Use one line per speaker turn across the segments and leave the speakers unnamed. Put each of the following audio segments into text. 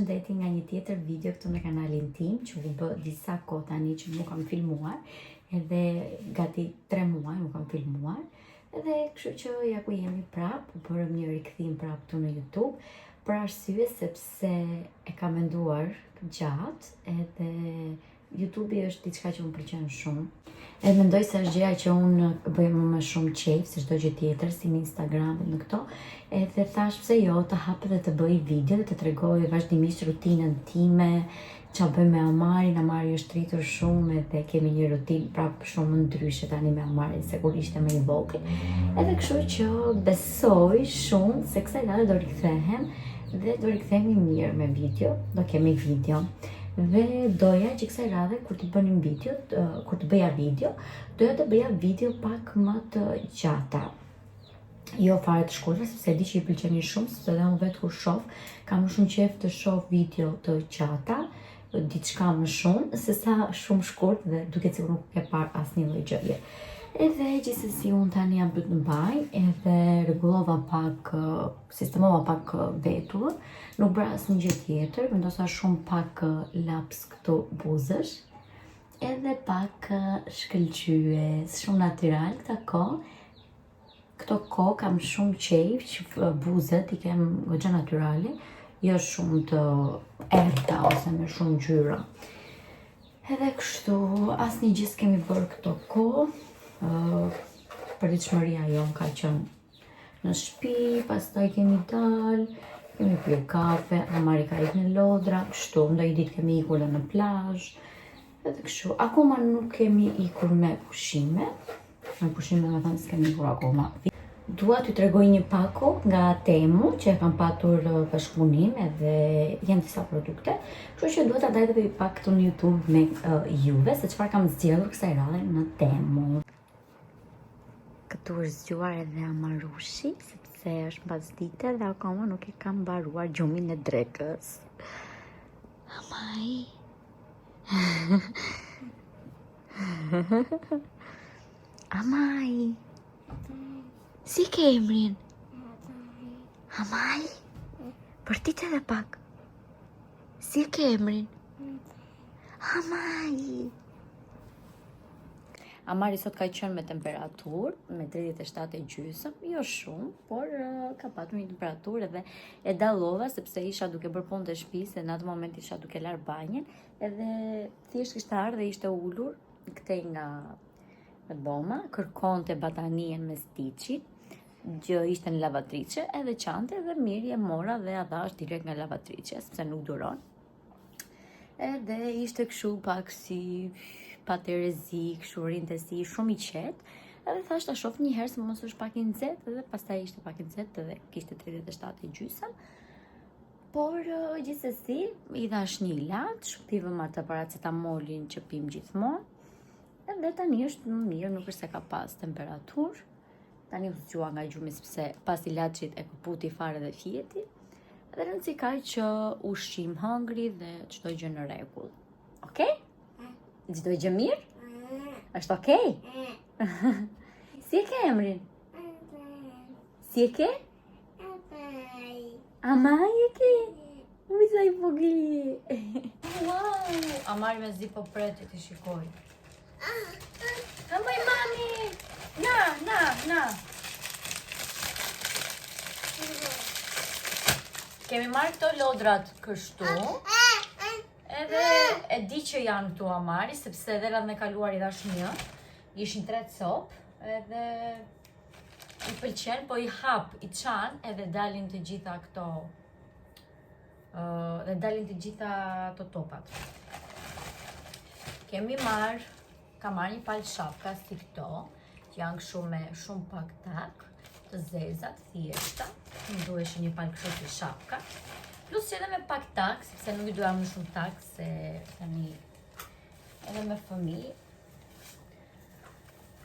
Përshëndetje nga një tjetër video këtu në kanalin tim, që u bë disa kohë tani që nuk kam filmuar, edhe gati 3 muaj nuk kam filmuar, edhe kështu që ja ku jemi prap, u bërëm një rikthim prap këtu në YouTube, për arsye sepse e kam menduar gjatë, edhe YouTube është diçka që më pëlqen shumë. Edhe mendoj se është gjëja që unë bëj më shumë qejf se çdo gjë tjetër, si në Instagram në këto. Edhe thash pse jo të hap dhe të bëj video dhe të tregoj vazhdimisht rutinën time, ç'a bëj me Amarin. Amari është rritur shumë edhe kemi një rutinë prap shumë ndryshe tani me Amarin se kur ishte më i vogël. Edhe kështu që besoj shumë se kësaj radhe do rikthehem dhe do rikthehemi mirë me video, do kemi video. Dhe doja që kësaj radhe kur të bënim video, kur të bëja video, doja të bëja video pak më të gjata. Jo fare të shkurtra, sepse di që i pëlqenin shumë, sepse edhe unë vetë kur shoh, kam shumë qejf të shoh video të gjata, diçka më shumë, se sa shumë shkurt dhe duket sikur nuk e par asnjë lloj gjëje. Edhe gjithsesi unë tani jam të mbaj, edhe rregullova pak, sistemova pak vetullën, nuk bëra asnjë gjë tjetër, vendosa shumë pak laps këtu buzësh, edhe pak shkëlqyes, shumë natyral këta kohë. Këto kohë kam shumë qejf që buzët i kem goxha natyrale, jo shumë të errta ose me shumë ngjyra. Edhe kështu, asnjë gjë s'kemi bërë këto kohë. Përditshmëria jonë ka qenë në shtëpi, pastaj kemi dalë, kemi pirë kafe, Amari ka ikë në lodra, kështu, ndonjë ditë kemi ikur në plazh, edhe kështu. Akoma nuk kemi ikur me pushime me thënë s'kemi ikur akoma. Dua t'ju tregoj një pako nga Temu që e kam patur bashkëpunim edhe janë disa produkte, kështu që dua ta ndaj edhe pak këtu në YouTube me juve se çfarë kam zgjedhur kësaj radhe në Temu. Këtu është zgjuar edhe Amarushi, sepse është mbasdite dhe akoma nuk e kam mbaruar gjumin e drekës. Amaj. Amaj. Si ke emrin? Amaj? Përtit edhe pak. Si ke emrin? Amaj. Amari sot ka qenë me temperaturë, me 37,5, jo shumë, por ka patur një temperaturë edhe e dallova sepse isha duke bërë punë të shtëpisë, në atë moment isha duke lar banjën, edhe thjesht kishte ardhur dhe ishte ulur këtej nga dhoma, kërkonte batanien me stiçin, gjë ishte në lavatriçe, edhe qante dhe mirë e mora dhe a dhash direkt nga lavatriçe, sepse nuk duron. Edhe ishte kështu pak si paterezi, kështu rinte si shumë i qetë, edhe thash ta shoh një herë se mos është pak i nxehtë, edhe pastaj ishte pak i nxehtë edhe kishte 37,5. Por gjithsesi i dhash një ilaç, shpivëm atë paracetamolin që pim gjithmonë. Edhe tani është më mirë, nuk është se ka pas temperaturë. Tani u zgjua nga gjumi sepse pas ilaçit e këputi fare dhe fjeti. Dhe rëndësi ka që ushqim hëngri dhe çdo gjë në rregull. Okej? Çdo gjë mirë? Është okej? Si e ke emrin? Si e ke? Amaj e ke? Ui sa i vogël. Wow! Amari me zi po pret që ti shikoj. Amaj mami! Na! Kemi marrë këto lodrat kështu, edhe e di që janë këtu Amari, sepse edhe radhën e kaluar i dhash një, ishin 3 copë, edhe i pëlqen, po i hap, i çan, edhe dalin të gjitha këto, të topat. Ka marrë një palë shapka si këto, që janë kështu me shumë pak tak, të zezat, thjeshta, më duheshin një palë kështu si shapka, plus që edhe me pak tak, sepse nuk i duha më shumë tak, se tani edhe me fëmijë.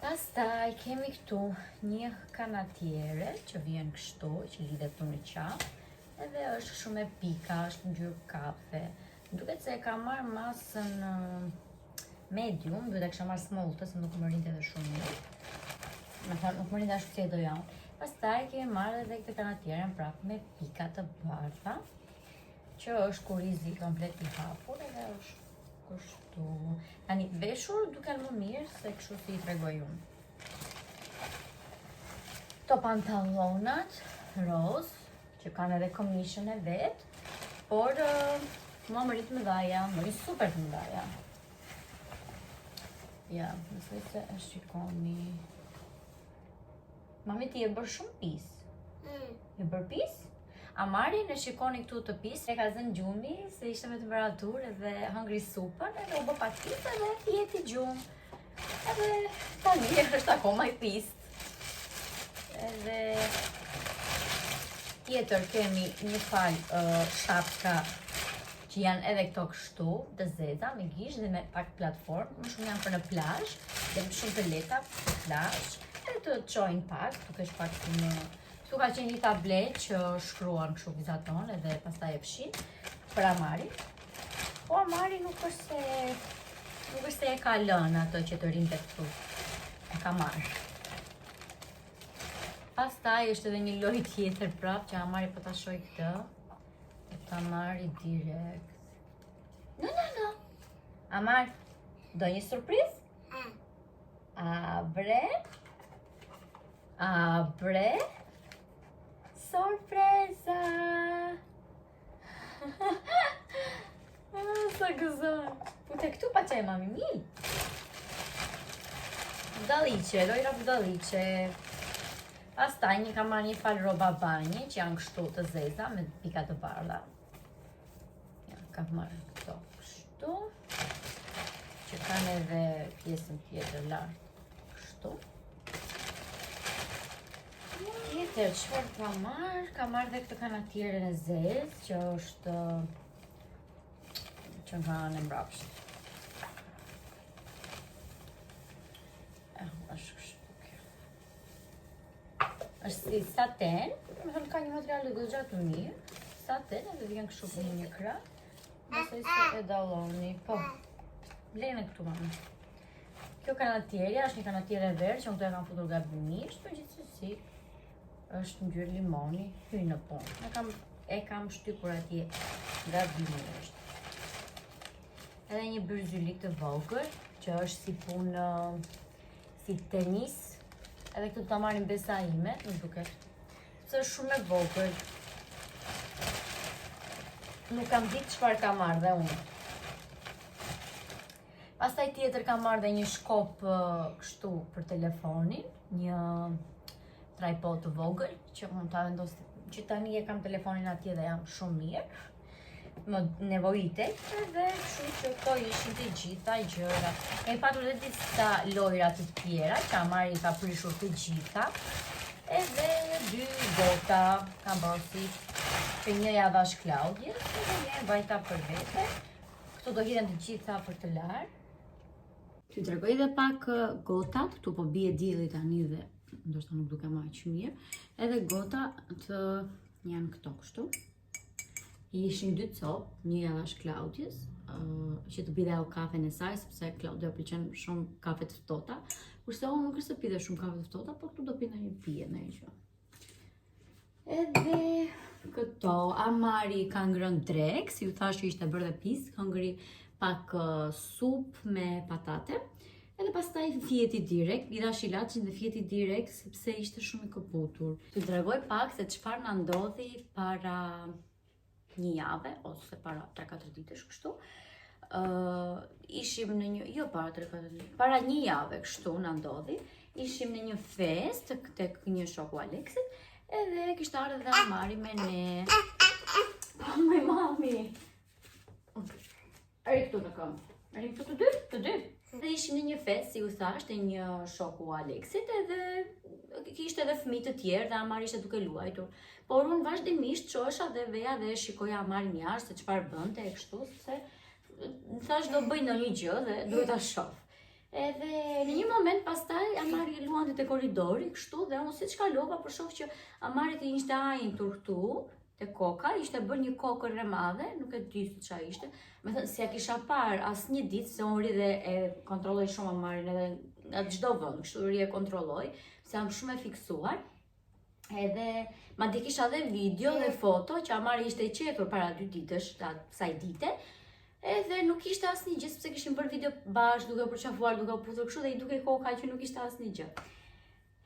Pastaj kemi këtu një kanatiere që vjen kështu, që lidhet këtu në qafë, edhe është shumë e pika, është ngjyrë kafe. Duket se e ka marrë masën medium, duhet e kisha marrë smolte, se nuk më rinte edhe shumë mirë. Me thonë, nuk më rinte ashtu si e doja unë. Pastaj kemi marrë edhe këtë kanatierën prapë me pika të bardha. që është kurizi komplet I hapur edhe është kështu. Tani veshur duken më mirë se kështu si I tregoj unë. Këto pantallonat roz, që kanë edhe komishën e vet, por mua më rritë më dhaja, më rritë super të më dhaja. Ja, nëse se e shikoni. Mami ti e bërë shumë pis. E bërë pis? Amari në shikoni këtu të pis, e ka zënë gjumi, se ishte me temperaturë edhe hëngri supën, edhe u bë pak pis edhe jeti gjumë. Edhe tani është akoma I pis. Edhe tjetër kemi një falë shapka që janë edhe këto kështu, të zeza, me gish dhe me pak platformë, më shumë janë për në plazh, dhe më shumë të leta për plazh, edhe të çojnë pak, duke pak në... Këtu ka qenë një tablet që shkruan kështu vizaton edhe pastaj e fshin për Amari. Po Amari nuk është se e ka lënë ato që të rinte këtu. E ka marrë. Pastaj është edhe një lojë tjetër prap që Amari po ta shoj këtë. E ta marri direkt. No. Amar, do një surprizë? Abre. Sorpresa! Sa gëzon. Pute këtu pa qaj mami mi. Budalliqe, lojra budalliqe. Pastaj një kam marrë një falë roba banje që janë kështu të zeza me pika të bardha. Ja, kam marrë këto kështu. Që kanë edhe pjesën tjetër lartë kështu. Tjetër, çfarë kam marrë? Kam marrë dhe këtë kanatierën e zezë, që është që nga në mbrapsht. Është kështu kjo. Është si saten, më thënë ka një material të goxha të mirë. Saten edhe vjen kështu për një krah. Nëse se e dalloni, po. Lejnë këtu mami. Kjo kanatierja është një kanatierë e verë që unë të e kam futur gabimisht, për gjithsesi është ngjyrë limoni, hyj në punë. E kam shtypur atje gabimisht. Edhe një bërzylik të vogël, që është si punë si tenis. Edhe këtu ta marrim besa ime, më duket. Se është shumë e vogël. Nuk kam ditë çfarë kam marrë dhe unë. Pastaj tjetër kam marrë dhe një shkop kështu për telefonin, një tripod të vogël, që mund ta vendos, që tani e kam telefonin atje dhe jam shumë mirë. Më nevojitej, edhe kështu që këto ishin të gjitha gjëra. Kemi patur edhe disa lojra të tjera, që Amari ka prishur të gjitha. Edhe 2 gota kam bërë që një ja dhash Klaudjes, edhe një vajta për vete. Këto do hidhen të gjitha për të larë. T'ju tregoj edhe pak gotat, këtu po bie dielli tani dhe ndoshta nuk duke marrë që mirë. Edhe gota të janë këto kështu. Ishin 2 copë, një ja dhash Klaudjes, që të bide ajo kafen e saj, sepse Klaudia pëlqen shumë kafe të ftohta. Kurse unë nuk është se pide shumë kafe të ftohta, por këtu do pi një pije në gjë. Edhe këto, Amari ka ngrënë drek, si ju thash që ishte bërë dhe pis, ka ngri pak sup me patate. Edhe pastaj fjeti direkt, i dhash ilaçin dhe fjeti direkt, sepse ishte shumë I këputur. T'ju tregoj pak se çfarë na ndodhi para një jave, ose para 3-4 ditësh kështu. Ishim në një, jo para 3-4 ditë, para një jave kështu na ndodhi. Ishim në një fest tek një shoku Aleksit, edhe kishte ardhur dhe Amari me ne. Oh, mami. Ari këtu në këmbë. Ari këtu të dy. Dhe ishim në një fest, si u thash, te një shoku Aleksit, edhe kishte edhe fëmijë të tjerë dhe Amari ishte duke luajtur. Por unë vazhdimisht çohesha dhe veja dhe shikoja Amarin jashtë se çfarë bënte e kështu, se thash do bëj ndonjë gjë dhe duhet ta shoh. Edhe në një moment pastaj Amari luante te korridori kështu dhe unë siç kalova po shoh që Amari të ishte ajtur këtu te koka, ishte bërë një kokër e madhe, nuk e di se ç'a ishte. Me thënë si ja kisha parë asnjë ditë se unë ri dhe e kontrolloj shumë Amarin edhe nga çdo vend, kështu ri e kontrolloj, se jam shumë e fiksuar. Edhe ma di kisha dhe video dhe foto që Amari ishte i qetur para 2 ditësh, kësaj dite. Edhe nuk ishte asnjë gjë, sepse kishim bërë video bashkë, duke u përqafuar, duke u puthur kështu dhe i duke koka që nuk ishte asnjë gjë.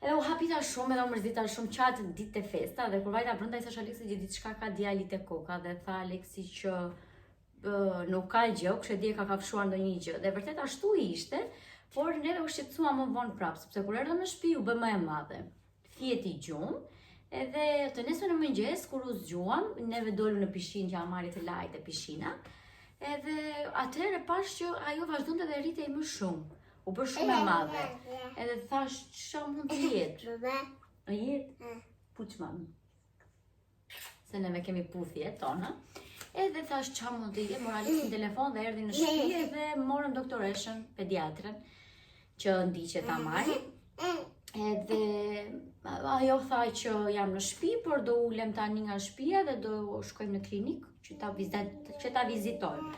Edhe u hapita shumë, edhe u mërzita shumë qatë ditë të festa, dhe kur vajta brenda i thash Aleksi që diçka ka djali te koka, dhe tha Aleksi që nuk ka gjë, kush e di ka kafshuar ndonjë gjë. Dhe vërtet ashtu ishte, por neve u shqetësua më vonë prapë, sepse kur erdhëm në shtëpi u bë më e madhe. Fjeti gjum, edhe të nesër në mëngjes kur u zgjuam, neve dolëm në pishinë që Amari të lajte pishina. Edhe atëherë pash që ajo vazhdonte dhe rritej më shumë. U bë shumë e madhe. Edhe thash, ç'a mund të jetë? A jetë? Puç mami. Se neve kemi puthjet tona. Edhe thash, ç'a mund të jetë? Mora Aleksin në telefon dhe erdhi në shtëpi dhe morëm doktoreshën, pediatrën, që ndiqet Amari. Edhe ajo tha që jam në shtëpi, por do ulem tani nga shtëpia dhe do shkojmë në klinikë që ta vizitojmë.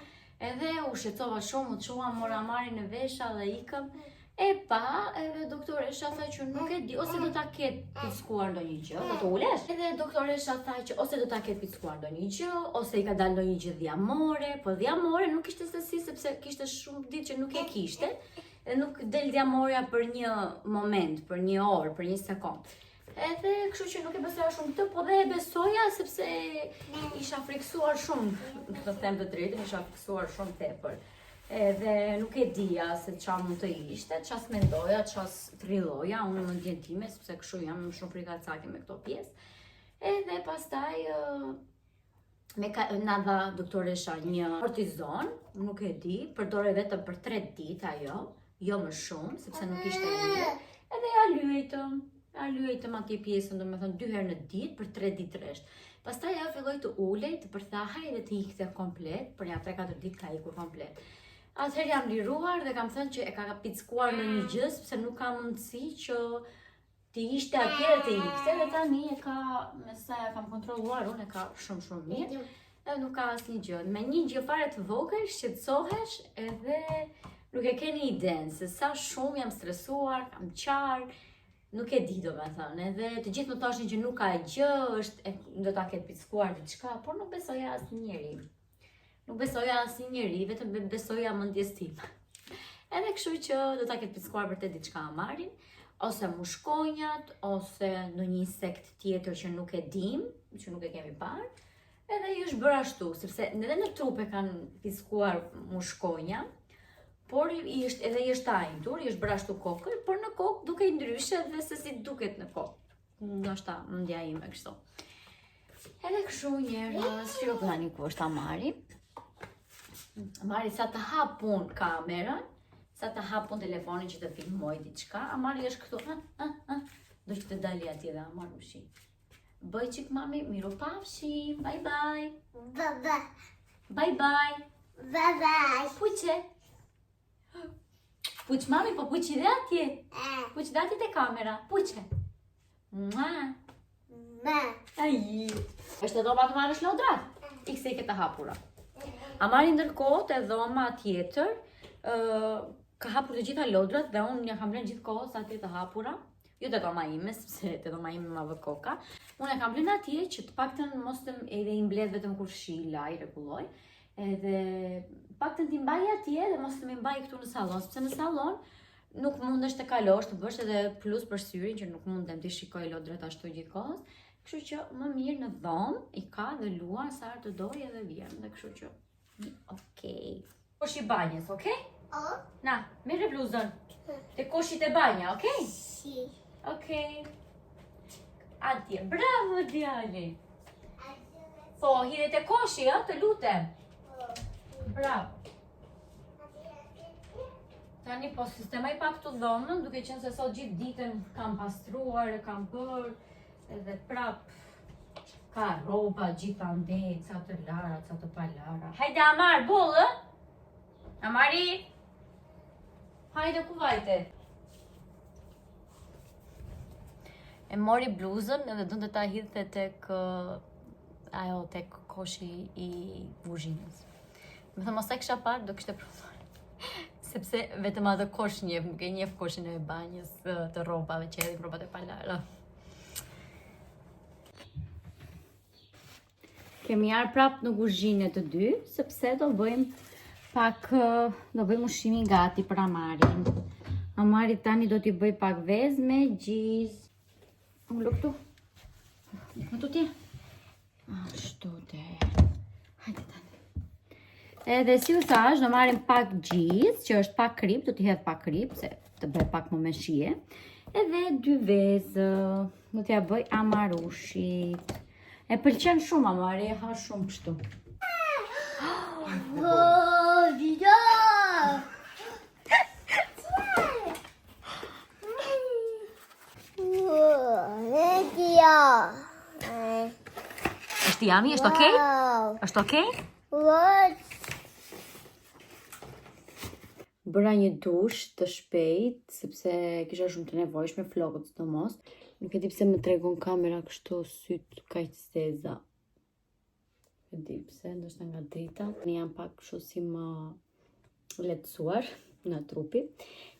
Edhe u shqetësova shumë, u çuam, mora Amarin në vesha dhe ikëm. E pa, edhe doktoresha tha që nuk e di, ose do ta ketë pickuar ndonjë gjë, do të ulesh. Edhe doktoresha tha që ose do ta ketë pickuar ndonjë gjë, ose i ka dalë ndonjë gjë dhjamore, po dhjamore nuk ishte se si, sepse kishte shumë ditë që nuk e kishte. Dhe nuk del dhjamorja për një moment, për një orë, për një sekond. Edhe kështu që nuk e besoja shumë këtë, po dhe e besoja sepse isha friksuar shumë, të them të drejtën, isha friksuar shumë tepër. Edhe nuk e dija se ç'a mund të ishte, ç'a s'mendoja, ç'a s'trilloja, unë në mendjen time, sepse kështu jam shumë frikacake me këto pjesë. Edhe pastaj na dha doktoresha një kortizon, nuk e di, përdore vetëm për 3 ditë ajo, jo më shumë, sepse nuk ishte mirë. Edhe ja luajtëm atje pjesën, domethënë 2 herë në ditë për 3 ditë rresht. Pastaj ajo filloi të ulej, të përthahej dhe të ikte komplet, për ja 3-4 ditë ka ikur komplet. Atëherë jam liruar dhe kam thënë që e ka pickuar në një gjë, sepse nuk ka mundësi që të ishte atje dhe të ikte, dhe tani e ka, me sa ja kam kontrolluar unë, e ka shumë mirë, dhe nuk ka asnjë gjë. Me një gjë fare të vogël, shqetësohesh edhe nuk e keni idenë se sa shumë jam stresuar, kam qarë, nuk e di domethënë, edhe të gjithë më thoshin që nuk ka gjë, do ta ketë pickuar diçka, por nuk besoja asnjëri. Nuk besoja asnjëri, vetëm besoja mendjes time. Edhe kështu që do ta ketë pickuar vërtet diçka Amarin, ose mushkonjat, ose ndonjë insekt tjetër që nuk e dim, që nuk e kemi parë. Edhe i është bërë ashtu, sepse edhe në trup e kanë pickuar mushkonja, por edhe i është ajtur, i është bërë ashtu kokën, por në kokë duke i ndryshe dhe se si duket në kokë. Ndoshta mendja ime kështu. Edhe kështu njerëz, shiro plani ku është Amari. Amari sa të hapun kamerën, sa të hapun telefonin që të filmoj diçka, Amari është këtu, do që të dali atje dhe Amar më shi. Bëj qik mami, miru pafshim, bye bye. Bye bye. Puqe. Puq mami, po puq i dhe atje. Puq dhe atje te kamera. Puqe. Ai. Është e dhoma të marrësh lodrat? Ikse i këtë hapura. Amari ndërkohë te dhoma tjetër, ka hapur të gjitha lodrat dhe unë ja kam lënë gjithë kohës atje të hapura. Jo te dhoma ime, sepse te dhoma ime ma vë koka. Unë e kam lënë atje që të paktën mos të edhe i mbledh vetëm kur shila, i rregulloj. Edhe paktën t'i mbaj atje dhe mos të më mbaj këtu në sallon, sepse në sallon nuk mundesh të kalosh, të bësh edhe plus për syrin që nuk mundem të shikoj lodrat ashtu gjithkohës. Kështu që më mirë në dhomë i ka dhe luan sa herë të doj edhe vjen. Dhe kështu që okej. Koshi banjës, okej? Na, merre bluzën. Te koshit e banja, okej? Si. Okej. Atje, bravo djali. Po, hidhe te koshi, të lutem. Bravo. Tani po sistemaj pak të dhomën, duke qenë se sot gjithë ditën kam pastruar, e kam bërë, edhe prap ka roba gjitha ndej, ca të lara, ca të palara. Hajde Amar, bollë? Amari? Hajde ku vajte? E mori bluzën edhe dënde ta hidhte tek koshi i kuzhinës. Me thë mos e kisha parë, do kishte prodhuar. Sepse vetëm atë kosh nuk e njeh koshin e banjës të rrobave që hedhin rrobat e palara. kemi ardhur prapë në kuzhinë të dy, sepse do bëjmë ushimin gati për Amarin. Amari tani do t'i bëj pak vezë me gjizë. Unë luk tu. Më tutje? Ashtu dhe. Hajde tani. Edhe si u thash, do marrim pak gjizë, që është pak krip, do t'i hedh pak krip, se të bëj pak më me shije. Edhe 2 vezë, do t'ja bëj Amarushit. E pëlqen shumë Amari, e ha shumë kështu. Është yummy, është okay? Është okay? Bëra një dush të shpejt, sepse kisha shumë të nevojshme, flokët sidomos. Nuk e di pse më tregon kamera kështu syt kaq steza. E di pse, ndoshta nga drita. Një jam pak kështu si më lehtësuar në trupi.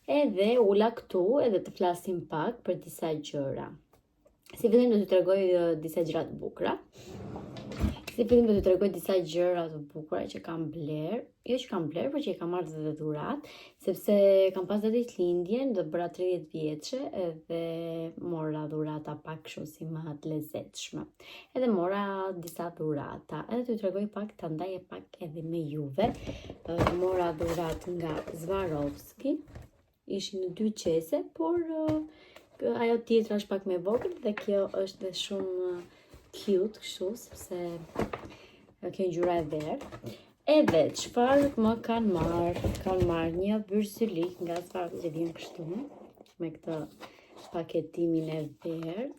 Edhe ula këtu edhe të flasim pak për disa gjëra. Si fillim do t'ju tregoj disa gjëra të bukura. Që kam bler. Jo që kam bler, por që i kam marrë dhe dhurat, sepse kam pas ditëlindjen dhe bëra 30 vjeçe edhe mora dhurata pak kështu si më të lezetshme. Edhe mora disa dhurata. Edhe t'ju tregoj pak, ta ndaje pak edhe me juve. Mora dhurat nga Swarovski. Ishin në 2 qese, por ajo tjetra është pak me vogël dhe kjo është dhe shumë cute kështu, sepse kjo ngjyra e verdh. Edhe çfarë më kanë marrë? Kanë marrë një byrzylik nga Swarovski që vjen kështu, me këtë paketimin e verdh,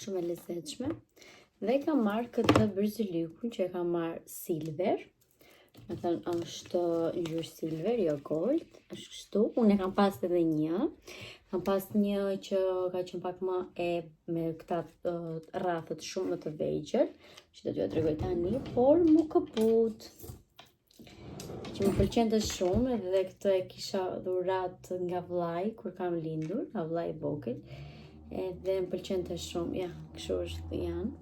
shumë e lezetshme. Dhe kam marrë këtë byrzylikun që e kam marrë silver. Me thënë është ngjyrë silver, jo gold, është kështu. Unë e kam pas edhe një. Kam pas një që ka qenë pak më me këta rrafët shumë më të vegjël, që do t'ju tregoj tani, por më kaput. Që më pëlqente shumë, edhe këtë e kisha dhurat nga vllai kur kam lindur, nga vllai i vogël. Edhe më pëlqente shumë, ja, kështu është janë.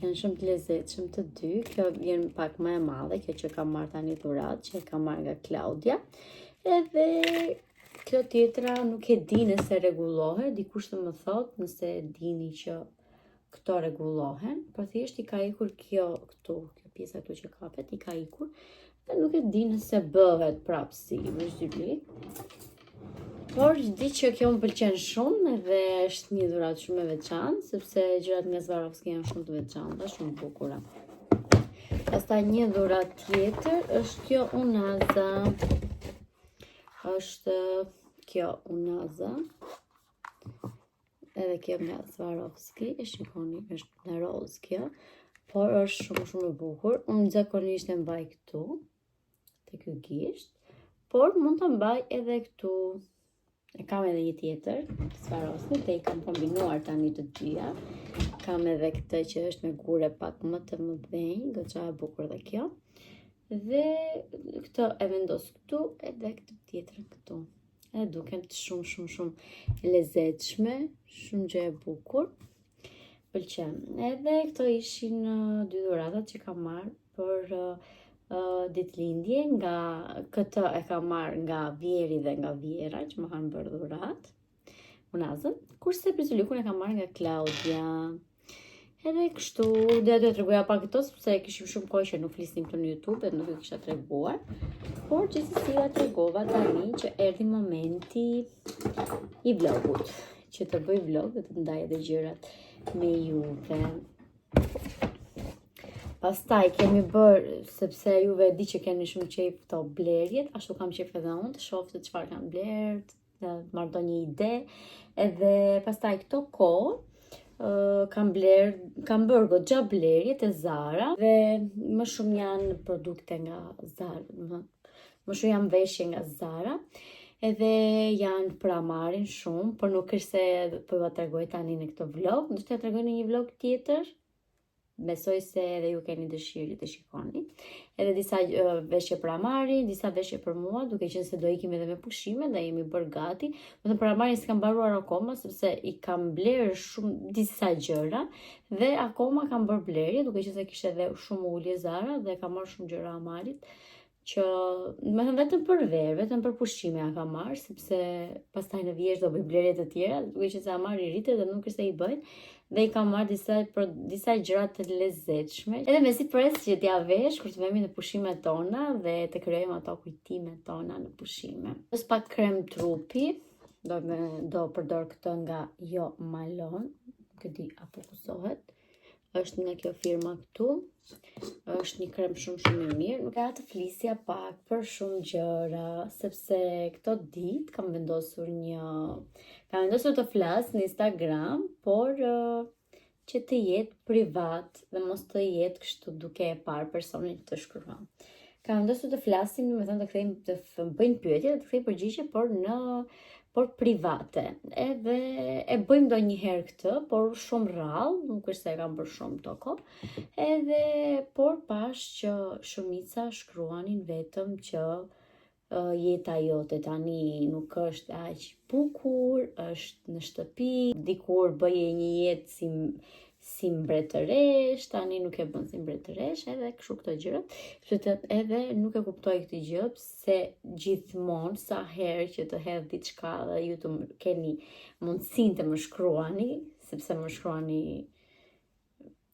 Janë shumë të lezetshëm të dy. Kjo vjen pak më e madhe, kjo që kam marrë tani dhurat, që e kam marrë nga Claudia. Edhe kjo tjetra nuk e di nëse rregullohet, dikush të më thotë nëse dini që këto rregullohen, por thjesht i ka ikur kjo këtu, kjo pjesa këtu që kapet, i ka ikur. Dhe nuk e di nëse bëhet prapë si byrzylik. Por di që kjo më pëlqen shumë dhe është një dhuratë shumë e veçantë, sepse gjërat nga Swarovski janë shumë të veçanta, shumë bukura. Pastaj një dhuratë tjetër është kjo unaza. Është kjo unaza. Edhe kjo nga Swarovski, e shikoni, është në roz kjo, por është shumë e bukur. Unë zakonisht e mbaj këtu, te ky gisht, por mund ta mbaj edhe këtu. E kam edhe një tjetër, Swarovski, te i kam kombinuar tani të dyja. Kam edhe këtë që është me gure pak më të mëdhenj, goxha e bukur dhe kjo. Dhe këtë e vendos këtu, edhe këtë tjetrën këtu. E duken shumë lezetshme, shumë gjë e bukur. Pëlqen. Edhe këto ishin 2 dhuratat që kam marrë për ditëlindje. Nga këtë e kam marrë nga Vjeri dhe nga Vjera, që më kanë bërë dhurat, unazën. Kurse byrzylikun e kam marrë nga Claudia. Edhe kështu, dhe t'ju tregoja pak këto, sepse kishim shumë kohë që nuk flisnim këtu në YouTube dhe nuk ju kisha treguar. Por gjithsesi ja tregova tani që erdhi momenti i vlogut. Që të bëj vlog dhe të ndaj edhe gjërat me juve. Pastaj kemi bërë, sepse juve di që keni shumë qejf këto blerjet, ashtu kam qejf edhe unë të shoh se çfarë kanë bler, të marr ndonjë ide. Edhe pastaj këto kohë kam bërë goxha blerje te Zara dhe më shumë janë produkte nga Zara, më shumë janë veshje nga Zara, edhe janë për Amarin shumë, por nuk është se po ja tregoj tani në këtë vlog, do t'ja tregoj në një vlog tjetër, besoj se edhe ju keni dëshirë të shikoni. Edhe disa veshje për Amarin, disa veshje për mua, duke qenë se do ikim edhe me pushime, dhe jemi bërë gati. Më për Amarin s'kam mbaruar akoma, sepse i kam blerë shumë disa gjëra, dhe akoma kam bërë blerje, duke qenë se kishte edhe shumë ulje Zara, dhe kam marrë shumë gjëra Amarit, që me thënë vetëm për verë, vetëm për pushime a kam marrë, sepse pastaj në vjeç do bëj blerje të tjera, duke qenë se Amari rritet dhe nuk është se i bëjnë, dhe i kam marrë disa gjëra të lezetshme. Edhe me si pres që t'ja vesh kur të vemi në pushimet tona dhe të krijojmë ato kujtimet tona në pushime. Pas pak krem trupi, do përdor këtë nga Jo Malone, nuk e di apo kusohet. Është nga kjo firma këtu. Është një krem shumë i mirë. Nuk ka të flisja pak për shumë gjëra, sepse këto ditë kam vendosur të flas në Instagram, por që të jetë privat dhe mos të jetë kështu duke e parë personin të shkruan. Kam vendosur të flasim, do të thënë të bëjnë pyetje dhe të kthej përgjigje, por private. Edhe e bëjmë ndonjëherë këtë, por shumë rrallë, nuk është se e kam bërë shumë të kohë. Por pash që shumica shkruanin vetëm që jeta jote tani nuk është aq bukur, është në shtëpi, dikur bëje një jetë si mbretëresh, tani nuk e bën si mbretëresh, edhe kështu këto gjërat. Edhe nuk e kuptoj këtë gjë, pse gjithmonë sa herë që të hedh diçka dhe ju të keni mundësinë të më shkruani, sepse më shkruani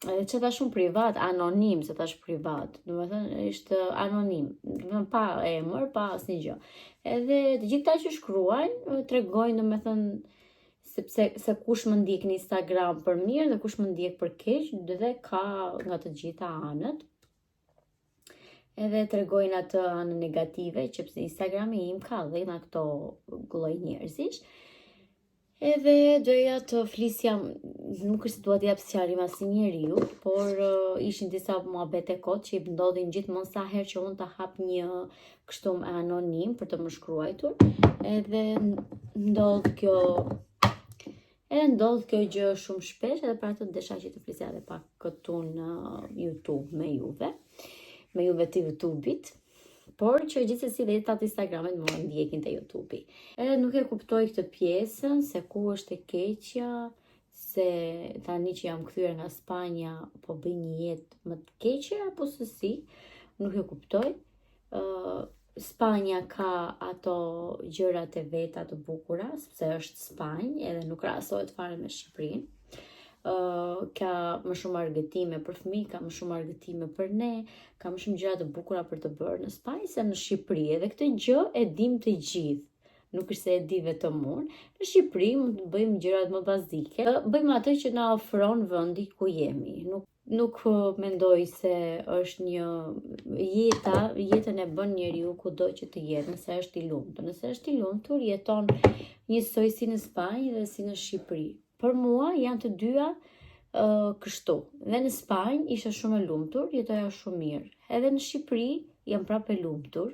edhe që ta shumë privat, anonim, se ta shumë privat, do me thënë, ishte anonim, do me thënë, pa emër, pa asnjë gjë. Edhe të gjithë ta që shkruajnë, tregojnë, do me thënë, sepse se kush më ndjek në Instagram për mirë dhe kush më ndjek për keq, dhe ka nga të gjitha anët. Edhe tregojnë atë anë negative, që pse Instagrami im ka dhe nga këto lloj njerëzish. Edhe doja të flisja, nuk është dua të jap sqarim asnjë njeriu, por ishin disa muhabete kot që i ndodhin gjithmonë sa herë që unë ta hap një kështu anonim për të më shkruar. Edhe ndodh kjo gjë shumë shpesh, edhe për atë desha që të flisja edhe pak këtu në YouTube me juve të YouTube-it, por që gjithsesi dhe jetat Instagramit më ndjekin të YouTube-i. Edhe nuk e kuptoj këtë pjesën, se ku është e keqja, se tani që jam kthyer nga Spanja, po bëj një jetë më të keqe, apo se si, nuk e kuptoj. Spanja ka ato gjërat e veta të bukura, sepse është Spanjë, edhe nuk krahasohet fare me Shqipërinë. Ka më shumë argëtime për fëmijë, ka më shumë argëtime për ne, ka më shumë gjëra të bukura për të bërë në Spanjë se në Shqipëri. Edhe këtë gjë e dim të gjithë, nuk është se e di vetëm unë. Në Shqipëri mund të bëjmë gjërat më bazike, bëjmë atë që na ofron vendi ku jemi. Nuk mendoj se është një jetën e bën njeriu kudo që të jetë, nëse është i lumtur. Nëse është i lumtur, jeton njësoj si në Spanjë dhe si në Shqipëri. Për mua janë të dyja kështu. Dhe në Spanjë isha shumë e lumtur, jetoja shumë mirë. Edhe në Shqipëri jam prapë e lumtur,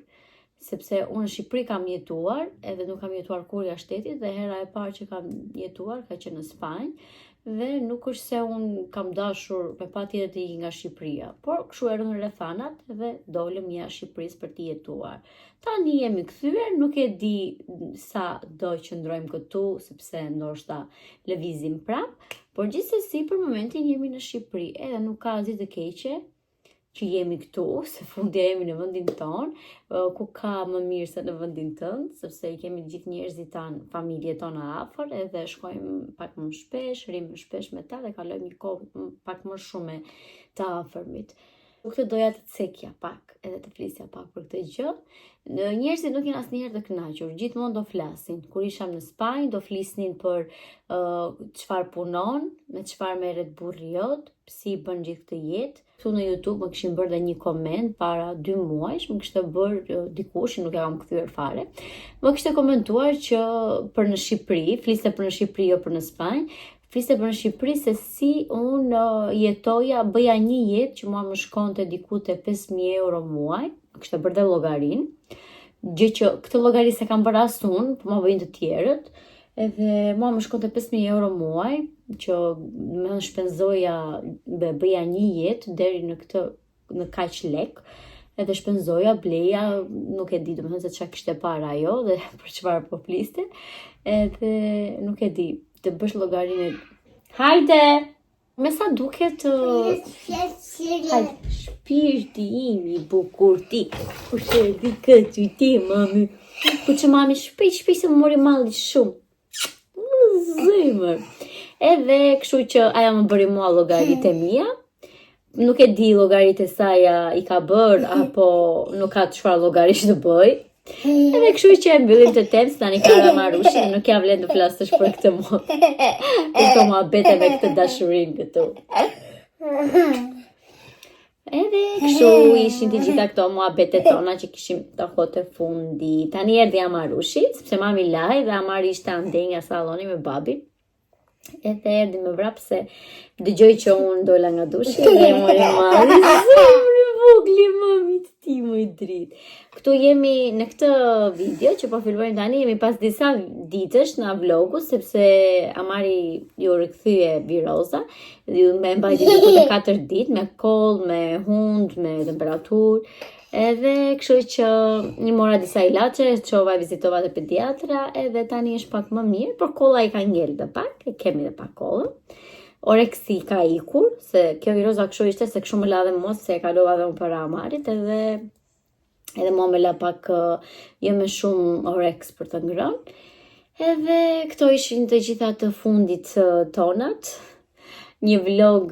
sepse unë në Shqipëri kam jetuar, edhe nuk kam jetuar kur jashtë shtetit, dhe hera e parë që kam jetuar ka qenë në Spanjë. Dhe nuk është se unë kam dashur me patjetër të ikim nga Shqipëria, por kështu erdhën rrethanat dhe dolëm jashtë Shqipërisë për të jetuar. Tani jemi kthyer, nuk e di sa do qëndrojmë këtu, sepse ndoshta lëvizim prap, por gjithsesi për momentin jemi në Shqipëri, edhe nuk ka asgjë të keqe që jemi këtu, se fundja jemi në vendin ton, ku ka më mirë se në vendin tënd, sepse i kemi gjithë njerëzit tanë, familjet tona afër, edhe shkojmë pak më shpesh, rrim më shpesh me ta dhe kalojmë një kohë pak më shumë me të afërmit. Këtë doja të cekja pak, edhe të flisja pak për këtë gjë. Njerëzit nuk janë asnjëherë të kënaqur, gjithmonë do flasin. Kur isham në Spanjë, do flisnin për çfarë punon, me çfarë merret burri jot, si bën gjithë këtë jetë. Këtu në YouTube më kishin bërë dhe një koment para 2 muajsh, më kishte bërë dikush, nuk e kam kthyer fare. Më kishte komentuar që për në Shqipëri, fliste për në Shqipëri jo për në Spanjë, fliste për në Shqipëri se si unë jetoja, bëja një jetë që mua më shkonte diku te 5.000 euro muaj, kishte bërë dhe llogarin, gjë që këtë llogari se kam bërë as unë, po ma bëjnë të tjerët, edhe mua më shkonte 5.000 euro muaj, që më shpenzoja bëja një jetë deri në kaq lek, edhe shpenzoja, bleja, nuk e di, domethënë se çka kishte para ajo dhe për çfarë po fliste, edhe nuk e di, të bësh llogarinë. Hajde! Me sa duket shpirti im i bukur ti. Kush e di këtë ti, mami? Po që mami shpejt se më mori malli shumë. Zemër. Edhe kështu që aja më bëri mua llogaritë e mia. Nuk e di llogaritë e saj i ka bër apo nuk ka çfarë llogarish të bëj. Edhe kështu që e mbyllim të temë, tani ka Marushi dhe nuk ja vlen të flasësh për këtë mua. Për këto muhabete me këtë dashurin këtu. Edhe kështu ishin të gjitha këto muhabete tona që kishim të kohë fundi. Tani erdhi Marushi, sepse mami laj dhe Amari ishte ande nga salloni me babin. Edhe erdhi më vrap se dëgjoj që unë dola nga dushi dhe mori Mari. Zemri vogli mamit ti më i dritë. Këtu jemi në këtë video që po filmojmë tani, jemi pas disa ditësh në vlogu, sepse Amari ju rikthye viroza, dhe ju me mbajti të 4 ditë, me koll, me hund, me temperaturë, edhe kështu që një mora disa ilaçe, çova vizitova te pediatra, edhe tani është pak më mirë, por kolla i ka ngel dhe pak, e kemi dhe pak kollën. Oreksi ka ikur, se kjo viroza kështu ishte, se kështu më la dhe mos, se e kalova dhe më para Amarit, edhe mua me la pak jo me shumë oreks për të ngrënë. Edhe këto ishin të gjitha të fundit tonat. Një vlog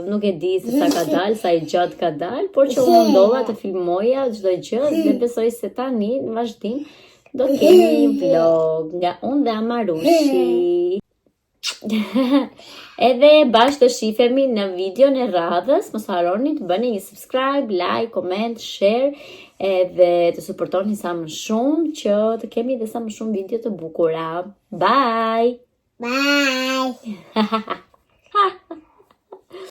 nuk e di se sa ka dalë, sa i gjatë ka dalë, por që unë ndova të filmoja çdo gjë dhe besoj se tani në vazhdim do të kemi një vlog nga unë dhe Amarushi. Edhe bashkë të shifemi në videon e radhës, mos harroni të bëni një subscribe, like, comment, share, edhe të supportoni sa më shumë që të kemi dhe sa më shumë video të bukura. Bye!
Bye!